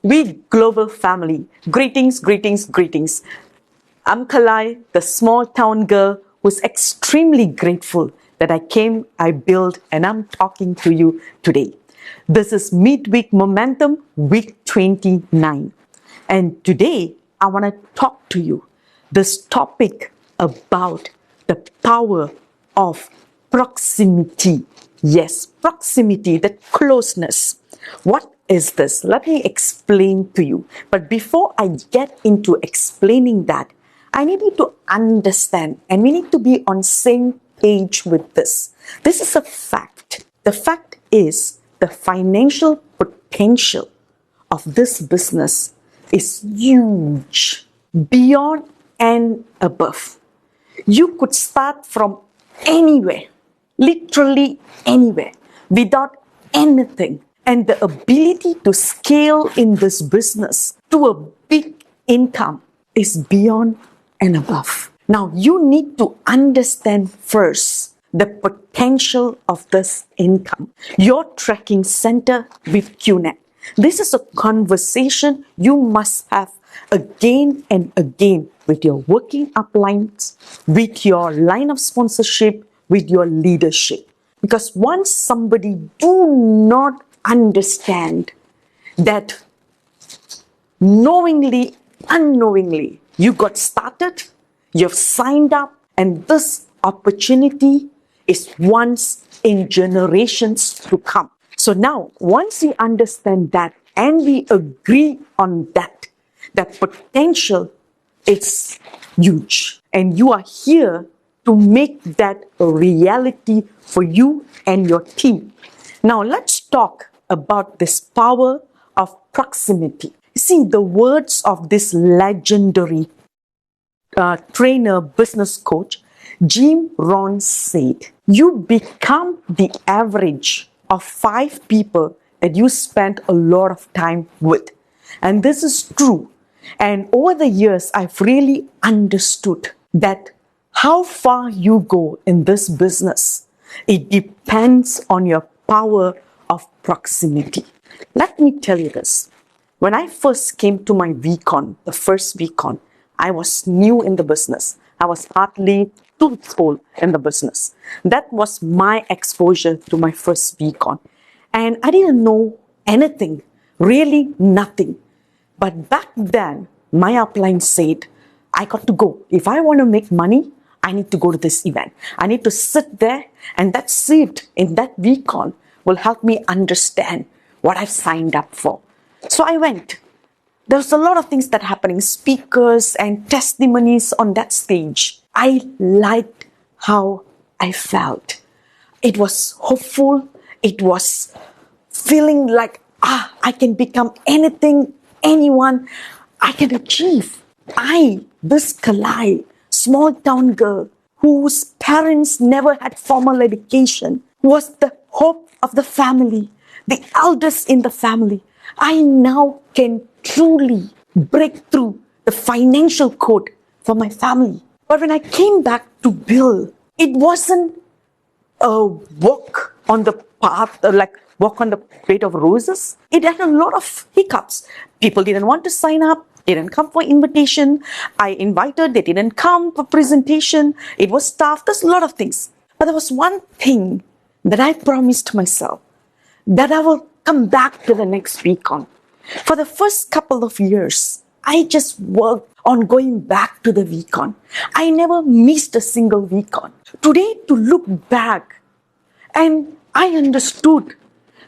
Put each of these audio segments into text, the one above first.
We global family, greetings, greetings, greetings. I'm Kalai, the small town girl who's extremely grateful that I built, and I'm talking to you today. This is Midweek Momentum, week 29. And today, I want to talk to you this topic about the power of proximity. Yes, proximity, that closeness. What is this? Let me explain to you. But before I get into explaining that, I need you to understand, and we need to be on same page with this. This is a fact. The fact is the financial potential of this business is huge, beyond and above. You could start from anywhere, literally anywhere, without anything. And the ability to scale in this business to a big income is beyond and above. Now, you need to understand first the potential of this income. Your tracking center with QNet. This is a conversation you must have again and again with your working uplines, with your line of sponsorship, with your leadership. Because once somebody do not understand that knowingly, unknowingly, you got started, you've signed up, and this opportunity is once in generations to come. So now, once we understand that and we agree on that, that potential is huge. And you are here to make that a reality for you and your team. Now, let's talk about this power of proximity. See, the words of this legendary trainer, business coach, Jim Rohn said, you become the average of 5 people that you spend a lot of time with. And this is true. And over the years, I've really understood that how far you go in this business, it depends on your power of proximity. Let me tell you this. When I first came to my VCon, the first VCon, I was new in the business. I was hardly truthful in the business. That was my exposure to my first VCon. And I didn't know anything, really nothing. But back then, my upline said, I got to go. If I want to make money, I need to go to this event. I need to sit there, and that seat in that VCon will help me understand what I've signed up for. So I went. There was a lot of things that happening, speakers and testimonies on that stage. I liked how I felt. It was hopeful. It was feeling like, I can become anything, anyone I can achieve. This Kalai, small town girl, whose parents never had formal education, was the hope of the family, the eldest in the family. I now can truly break through the financial code for my family. But when I came back to build, it wasn't a walk on the path, like walk on the bed of roses. It had a lot of hiccups. People didn't want to sign up, didn't come for invitation. I invited, they didn't come for presentation. It was tough. There's a lot of things. But there was one thing that I promised myself, that I will come back to the next VCon. For the first couple of years, I just worked on going back to the VCon. I never missed a single VCon. Today, to look back, and I understood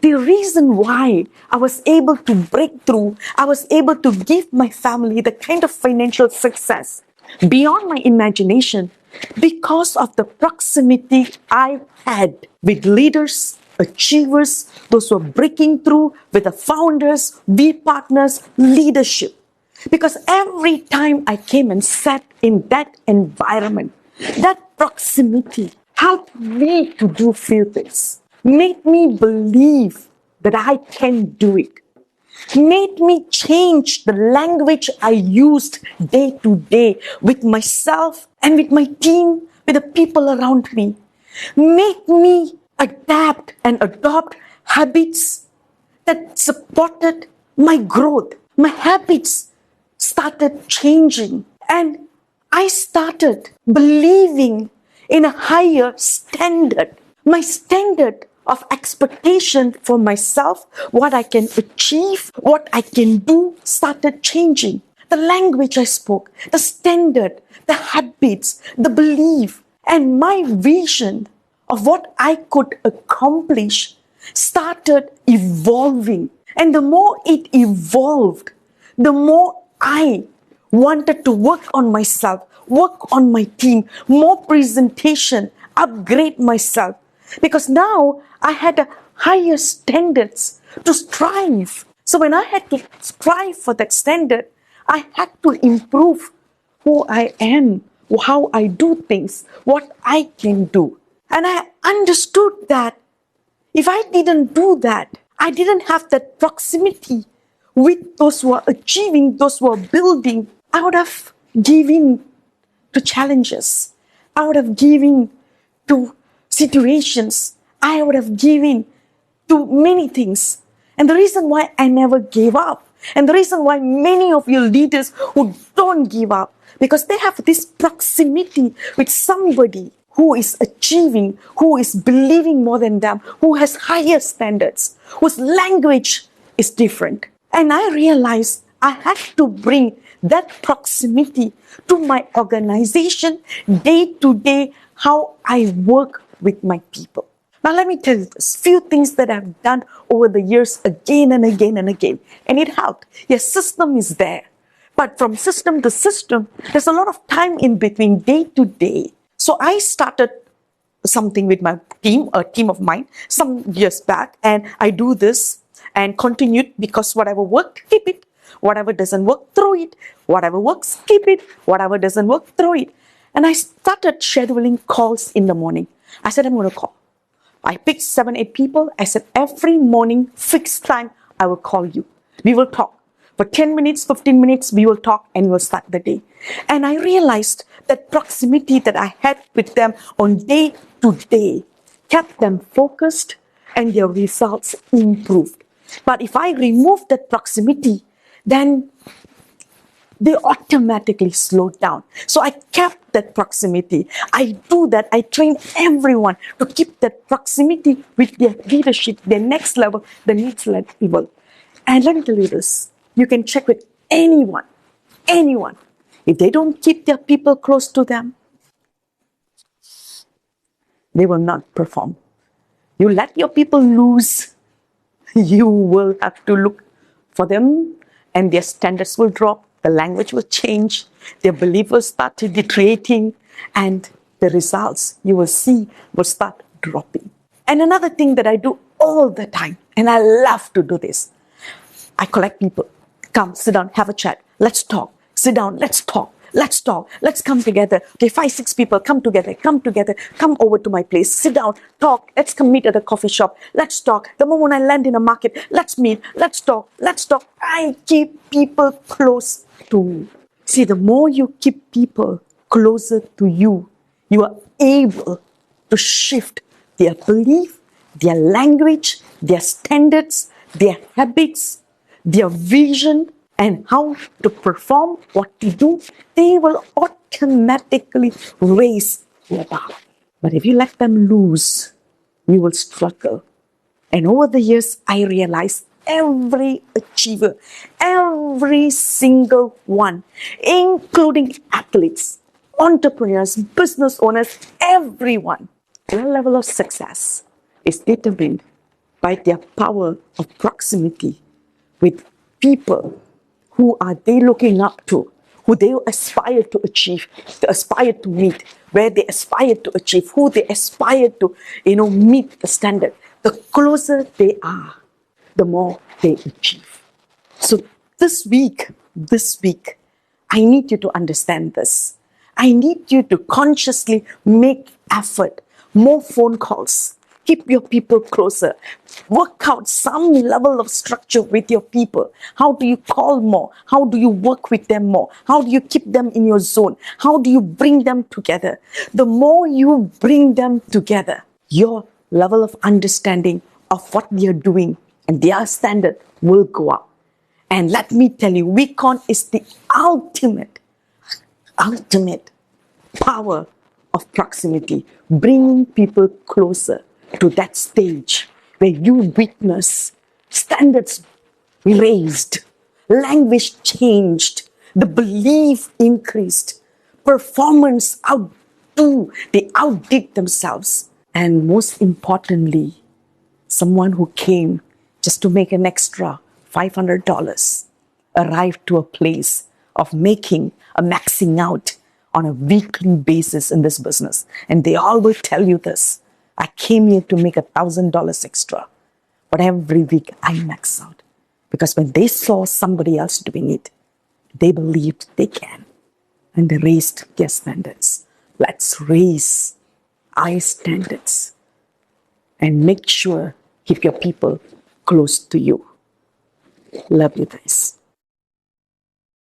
the reason why I was able to break through, I was able to give my family the kind of financial success beyond my imagination, because of the proximity I had with leaders, achievers, those who are breaking through, with the founders, V partners, leadership. Because every time I came and sat in that environment, that proximity helped me to do few things, made me believe that I can do it, made me change the language I used day to day with myself and with my team, with the people around me, made me adapt and adopt habits that supported my growth, My habits started changing, and I started believing in a higher standard. My standard of expectation for myself, what I can achieve, what I can do, started changing. The language I spoke, the standard, the habits, the belief, and my vision of what I could accomplish started evolving. And the more it evolved, the more I wanted to work on myself, work on my team, more presentation, upgrade myself. Because now I had a higher standards to strive. So when I had to strive for that standard, I had to improve who I am, how I do things, what I can do. And I understood that if I didn't do that, I didn't have that proximity with those who are achieving, those who are building, I would have given to challenges. I would have given to situations. I would have given to many things. And the reason why I never gave up, and the reason why many of your leaders who don't give up, because they have this proximity with somebody who is achieving, who is believing more than them, who has higher standards, whose language is different. And I realized I had to bring that proximity to my organization day to day, how I work with my people. Now let me tell you this, few things that I've done over the years again and again and again. And it helped. Yes, system is there. But from system to system, there's a lot of time in between day to day. So I started something with my team, a team of mine, some years back. And I do this and continued because whatever worked, keep it. Whatever doesn't work, throw it. Whatever works, keep it. Whatever doesn't work, throw it. And I started scheduling calls in the morning. I said, I'm going to call. I picked 7, 8 people. I said, every morning, fixed time, I will call you. We will talk. For 10 minutes, 15 minutes, we will talk and we'll start the day. And I realized that proximity that I had with them on day to day kept them focused and their results improved. But if I remove that proximity, then they automatically slowed down. So I kept that proximity. I do that. I train everyone to keep that proximity with their leadership, their next level, the next level. And let me tell you this. You can check with anyone. If they don't keep their people close to them, they will not perform. You let your people loose, you will have to look for them and their standards will drop, the language will change, their belief will start deteriorating, and the results you will see will start dropping. And another thing that I do all the time, and I love to do this, I collect people. Come, sit down, have a chat. Let's talk. Sit down, let's talk. Let's talk. Let's come together. Okay, 5, 6 people, come together. Come over to my place. Sit down, talk. Let's come meet at a coffee shop. Let's talk. The moment I land in a market, let's meet. Let's talk. I keep people close to me. See, the more you keep people closer to you, you are able to shift their belief, their language, their standards, their habits, their vision, and how to perform, what to do. They will automatically raise your bar. But if you let them loose, you will struggle. And over the years, I realized every achiever, every single one, including athletes, entrepreneurs, business owners, everyone, their level of success is determined by their power of proximity with people who are they looking up to, who they aspire to achieve, they aspire to meet, where they aspire to achieve, who they aspire to, meet the standard. The closer they are, the more they achieve. So this week, I need you to understand this. I need you to consciously make effort, more phone calls. Keep your people closer. Work out some level of structure with your people. How do you call more? How do you work with them more? How do you keep them in your zone? How do you bring them together? The more you bring them together, your level of understanding of what they are doing and their standard will go up. And let me tell you, VCon is the ultimate power of proximity, bringing people closer to that stage where you witness standards raised, language changed, the belief increased, performance they outdid themselves. And most importantly, someone who came just to make an extra $500 arrived to a place of maxing out on a weekly basis in this business. And they all will tell you this. I came here to make $1,000 extra, but every week I max out. Because when they saw somebody else doing it, they believed they can. And they raised their standards. Let's raise our standards and make sure keep your people close to you. Love you guys.